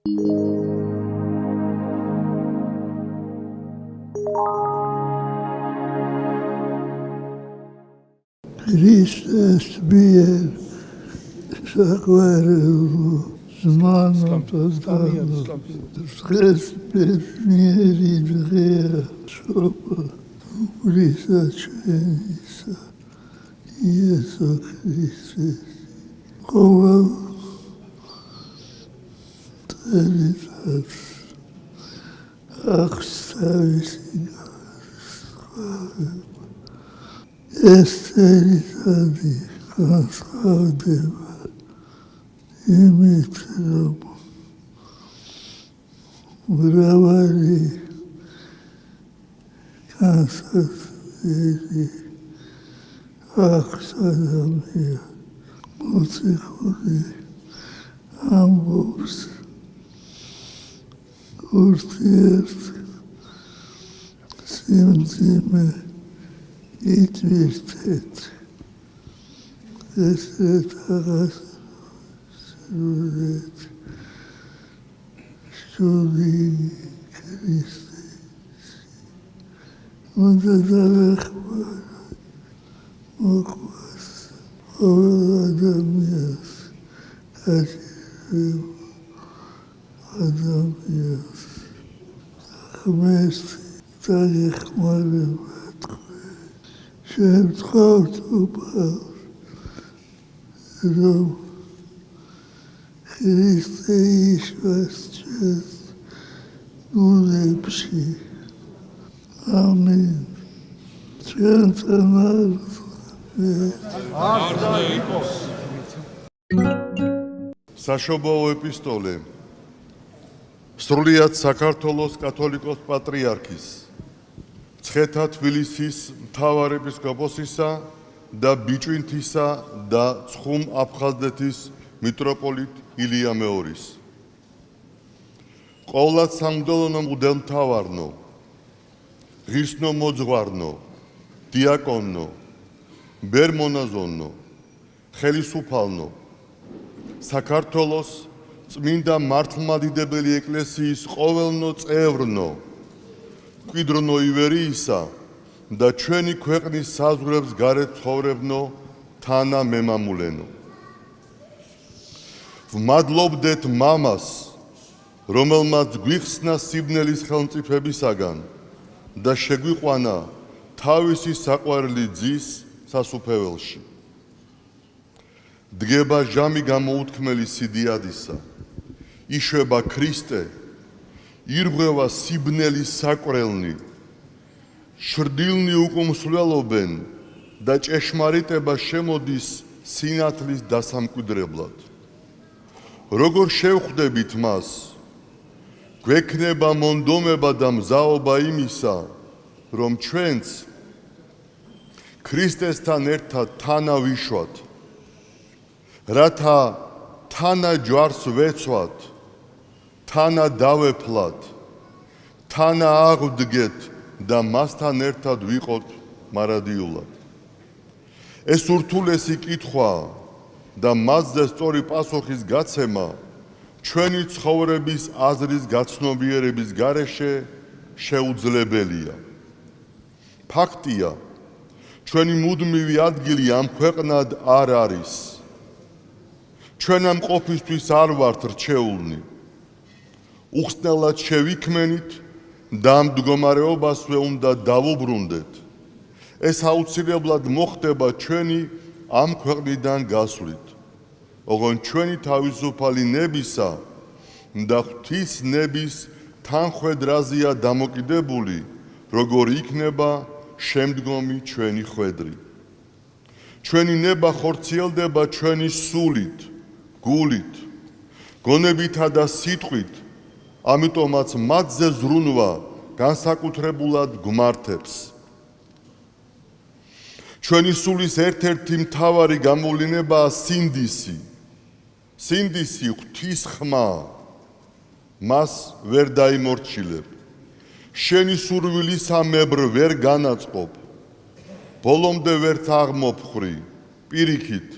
Christus mier saquarelo zmano todano Christus mier idrea sopa ulisa cenisa Iesu Christus Ova Teritas Axtavisigas Esteritādi განსხვავდება იმით, რომ მრავალი განსაზღვრელი აქვს ადამიანს მოციქული ამბობს ურთიერთ სიმძიმე იტვირთეთ ესეთ აღასრულეთ შული ქრისტეს უნდა დავეხმაროთ მოყვას ყოველ ადამიანს გაჭირვება ადამიანს ღმერთი დაგეხმარება შემთხვევით უპავს, რომ ქრისტე იშვას ჩვენს გულებში. ამინ. ჩვენთან არდა იყოს. საშობაო ეპისტოლე სრულიად საქართველოს კათოლიკოს პატრიარქის ცხეთა თბილისის მთავარ ეპისკოპოსისა და ბიჭვინთისა და ცხუმ აფხაზეთის მიტროპოლიტ ილია მეორის. ყოვლად სამღვდელო მღვდელმთავარნო, ღირსნო მოძღვარნო, დიაკონნო, ბერმონაზონნო, ხელისუფალნო, საქართველოს წმინდა მართლმადიდებელი ეკლესიის ყოველნო წევრნო, მკვიდრნო ივერიისა და ჩვენი ქვეყნის საზღვრებს გარეთ ცხოვრებნო თანა მემამულენო. ვმადლობდეთ მამას, რომელმაც გვიხსნა სიბნელის ხელმწიფებისაგან და შეგვიყვანა თავისი საყვარელი ძის სასუფეველში. დგება ჟამი გამოუთქმელი სიდიადისა, იშვება ქრისტე, ირღვევა სიბნელის საკვრელნი, შრდილნი უკუმსვლელობენ და ჭეშმარიტება შემოდის სინათლის დასამკვიდრებლად. როგორ შევხვდებით მას, გვექნება მონდომება და მზაობა იმისა, რომ ჩვენც ქრისტესთან ერთად თანა ვიშვათ, რათა თანა ჯვარს ვეცვათ, თანა დავეფლათ, თანა აღვდგეთ და მასთან ერთად ვიყოთ მარადიულად. ეს ურთულესი კითხვა და მასზე სწორი პასუხის გაცემა ჩვენი ცხოვრების აზრის გაცნობიერების გარეშე შეუძლებელია. ფაქტია, ჩვენი მუდმივი ადგილი ამ ქვეყნად არ არის. ჩვენ ამ ყოფისთვის არ ვართ რჩეულნი. უხსნელად შევიქმენით და ამ მდგომარეობასვე უნდა დავუბრუნდეთ. ეს აუცილებლად მოხდება ჩვენი ამ ქვეყნიდან გასვლით. ოღონდ ჩვენი თავისუფალი ნებისა და ღვთის ნების თანხვედრაზეა დამოკიდებული, როგორ იქნება შემდგომი ჩვენი ხვედრი. ჩვენი ნება ხორციელდება ჩვენი სულით, გულით, გონებითა და სიტყვით, ამიტომაც მათზე ზრუნვა განსაკუთრებულად გვმართებს. ჩვენი სულის ერთ-ერთი მთავარი გამოვლენებაა სინდისი. სინდისი ღვთის ხმა, მას ვერ დაიმორჩილებ. შენი სურვილისამებრ ვერ განაწყობ, ბოლომდე ვერც აღმოფხვრი, პირიქით,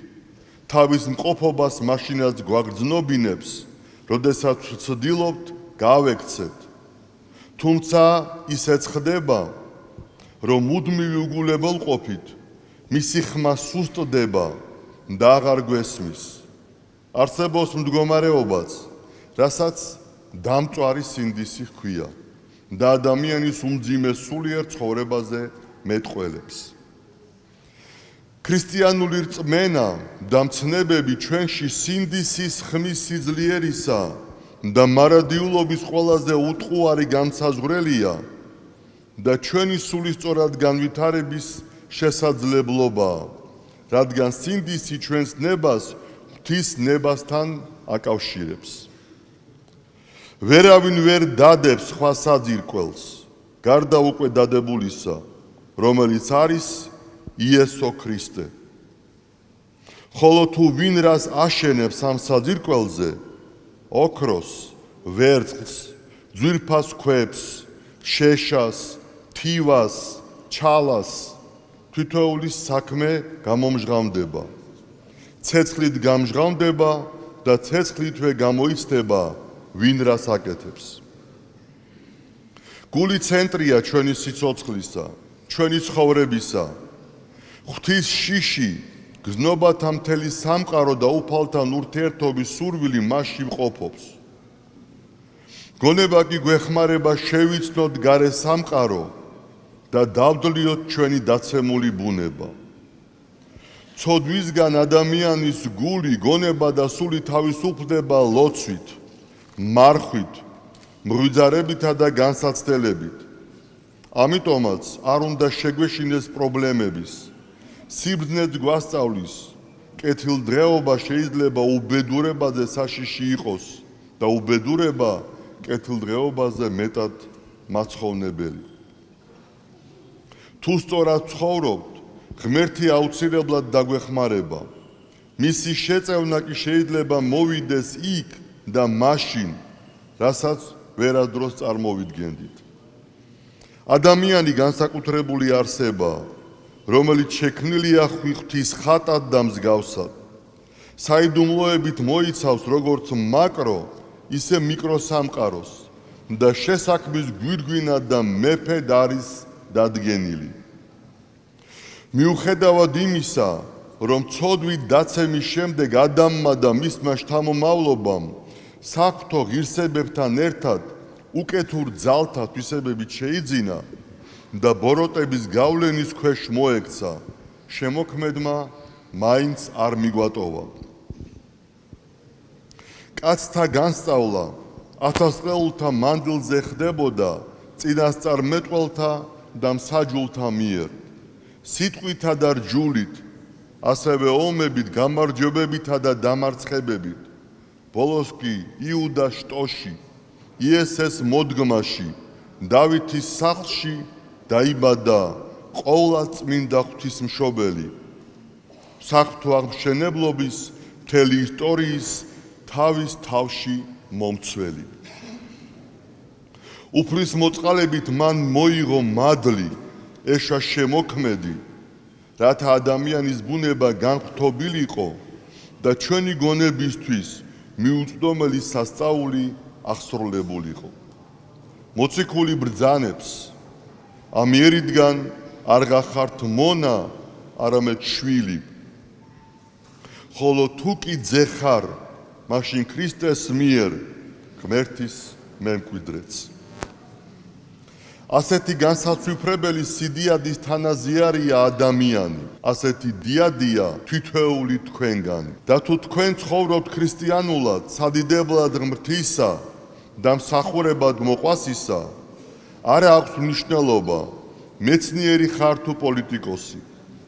თავის მყოფობას მაშინაც გვაგრძნობინებს, როდესაც ვცდილობთ გავექცეთ. თუმცა ისეც ხდება, რომ მუდმივი უგულებელყოფით მისი ხმა სუსტდება და აღარ გვესმის. არსებობს მდგომარეობაც, რასაც დამწვარი სინდისი ჰქვია და ადამიანის უმძიმე სულიერ ცხოვრებაზე მეტყველებს. ქრისტიანული რწმენა და მცნებები ჩვენში სინდისის ხმის სიძლიერისა და მარადიულობის ყველაზე უტყუარი განსაზღვრელია და ჩვენი სულისწორად განვითარების შესაძლებლობაა, რადგან სინდისი ჩვენს ნებას ღვთის ნებასთან აკავშირებს. ვერავინ ვერ დადებს სხვა საძირკველს, გარდა უკვე დადებულისა, რომელიც არის იესო ქრისტე. ხოლო თუ ვინ რას აშენებს ამ საძირკველზე, ოქროს, ვერცხლს, ძვირფას ქვებს, შეშას, თივას, ჩალას, თითოეული საქმე გამომჟღავნდება. ცეცხლით გამჟღავნდება და ცეცხლითვე გამოიცდება ვინ რას აკეთებს. გული ცენტრია ჩვენი სიცოცხლისა, ჩვენი ცხოვრებისა. ღვთის შიში, გზნობათა მთელი სამყარო და უფალთან ურთიერთობის სურვილი მასში მყოფობს. გონება კი გვეხმარება შევიცნოთ გარე სამყარო და დავდლიოთ ჩვენი დაცემული ბუნება. ცოდვისგან ადამიანის გული, გონება და სული თავისუფლდება ლოცვით, მარხვით, მღვიძარებითა და განსაცდელებით. ამიტომაც არ უნდა შეგვეშინდეს პრობლემების. სიბრძნეც გვასწავლის, კეთილდღეობა შეიძლება უბედურებაზე საშიში იყოს და უბედურება კეთილდღეობაზე მეტად მაცხოვნებელი. თუ სწორად ცხოვრობთ, ღმერთი აუცილებლად დაგვეხმარება. მისი შეწევნა კი შეიძლება მოვიდეს იქ და მაშინ, რასაც ვერადროს წარმოვიდგენდით. ადამიანი განსაკუთრებული არსებაა, რომელიც შექმნილია ღვთის ხატად და მსგავსად. საიდუმლოებით მოიცავს როგორც მაკრო, ისე მიკრო სამყაროს და შესაქმის გვირგვინად და მეფედ არის დადგენილი. მიუხედავად იმისა, რომ ცოდვით დაცემის შემდეგ ადამმა და მისმა შთამომავლობამ საღვთო ღირსებებთან ერთად უკეთურ ძალთა თვისებებით შეიძინა და ბოროტების გავლენის ქვეშ მოექცა, შემოქმედმა მაინც არ მიგვატოვა. კაცთა განსწავლა 1000 წელულთა მანძილზე ხდებოდა წინასწარმეტყველთა და მსაჯულთა მიერ. სიტყვითა და რჯულით, ასევე ომებით, გამარჯვებებითა და დამარცხებებით. ბოლოს კი იუდას შტოში, იესეს მოდგმაში, დავითის სახლში დაიბადა ყოვლადწმინდა ღვთისმშობელი. საღვთო აღმშენებლობის მთელი ისტორიის თავის თავში მომცველი. უფლის მოწყალებით მან მოიღო მადლი, ეშა შემოქმედი, რათა ადამიანის ბუნება განღრთობილიყო და ჩვენი გონებისთვის მიუწვდომელი სასწაული აღსრულებულიყო. მოციქული ბრძანებს, ამიერიდან არ გახართ მონა, არამედ შვილი. ხოლო თუ კი ძე ხარ, მაშინ ქრისტეს მიერ ღმერთის მემკვიდრეც. ასეთი განსაცვიფრებელი სიდიადის თანაზიარია ადამიანი, ასეთი დიადია თითოეული თქვენგანი. და თუ თქვენ ცხოვრობთ ქრისტიანულად, სადიდებლად ღმრთისა და მსახურებად მოყვასისა, არ აქვს მნიშვნელობა მეცნიერი ხარ თუ პოლიტიკოსი,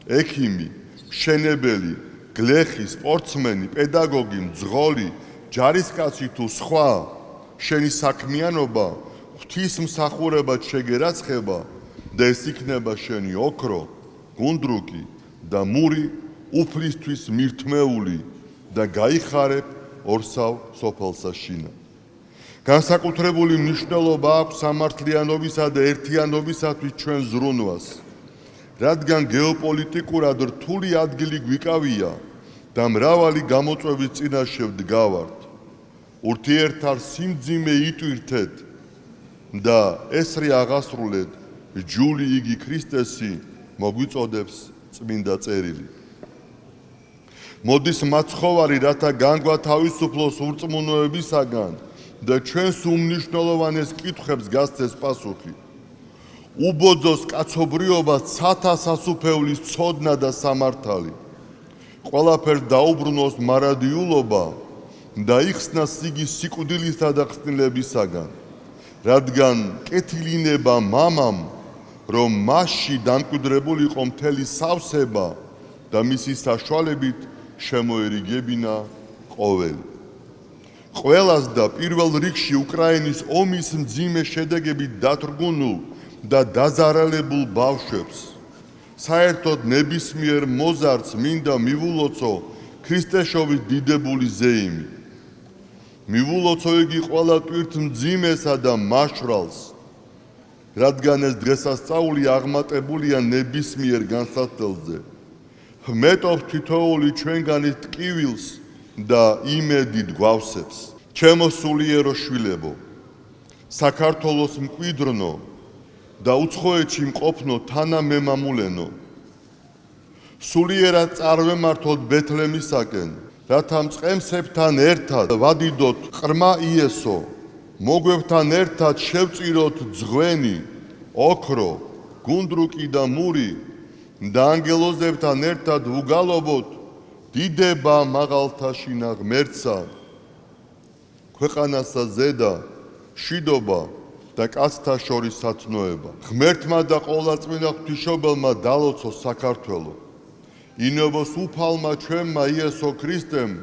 ექიმი, მშენებელი, გლეხი, სპორტსმენი, პედაგოგი, მძღოლი, ჯარისკაცი თუ სხვა, შენი საქმიანობა ღვთისმსახურებად შეგერაცხება და ეს იქნება შენი ოქრო, გუნდრუკი და მური უფლისთვის მირთმეული და გაიხარებ ორსავ სოფელსა შინა. განსაკუთრებული მნიშვნელობა აქვს სამართლიანობისა და ერთიანობისათვის ჩვენ ზრუნვას, რადგან გეოპოლიტიკურად რთული ადგილი გვიკავია და მრავალი გამოწვევის წინაშე ვდგავართ. ურთიერთარ სიმძიმე იტვირთეთ და ესრე აღასრულეთ ჯული იგი ქრისტესი მოგვიწოდებს წმინდა წერილი. მოდის მაცხოვარი, რათა განგვა თავისუფლოს ურწმუნოებისაგან და ჩვენს უმნიშვნელოვანეს კითხვებს გასცეს პასუხი. უბოძოს კაცობრიობას ცათა სასუფეულის ცოდნა და სამართალი. ყველაფერს დაუბრუნოს მარადიულობა და იხსნა სიგის სიკვდილისა და ხსნილებისაგან, რადგან კეთილინება მამამ, რომ მასში დამკვიდრებულიყო მთელი სავსება და მისი საშუალებით შემოერიგებინა ყოველი. ყველას და პირველ რიგში უკრაინის ომის მძიმე შედეგებით დათრგუნულ და დაზარალებულ ბავშვებს საერთოდ ნებისმიერ მოზარდს მინდა მივულოცო ქრისტეშობის დიდებული ზეიმი. მივულოცო იგი ყველა ტვირთმძიმესა და მაშვრალს, რადგან ეს დღესასწაული აღმატებულია ნებისმიერ განსაცდელზე. ჰმეტობს თითოეული ჩვენგანის ტკივილს და იმედით გვავსებს. ჩემო სულიერო შვილებო, საქართველოს მკვიდრნო და უცხოეთში მყოფნო თანამემამულენო, სულიერად წარმემართოთ ბეთლემისაკენ, რათა მწყემსებთან ერთად ვადიდოთ ყრმა იესო, მოგვებთან ერთად შევწიროთ ძღვენი, ოქრო, გუნდრუკი და მური და ანგელოზებთან ერთად ვუგალობოთ დიდება მაღალთაშინა ღმერთსა, ქვეყანასა ზედა მშვიდობა და კაცთა შორის სათნოება. ღმერთმა და ყოვლადწმინდა ღვთისმშობელმა დალოცოს საქართველო. ინებოს უფალმა ჩვენმა იესო ქრისტემ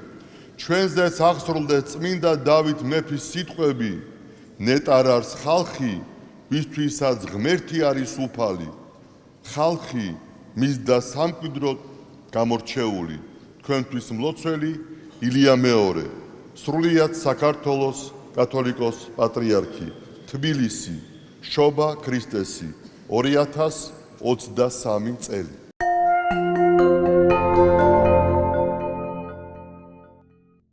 ჩვენზეც აღსრულდეს წმინდა დავით მეფის სიტყვები: ნეტარ არს ხალხი, ვისთვისაც ღმერთი არის უფალი, ხალხი მისდა სამკვიდროდ გამორჩეული. თქვენთვის მლოცველი ილია მეორე, სრულიად საქართველოს კათოლიკოს პატრიარქი, თბილისი, შობა ქრისტესი, 2023 წელი.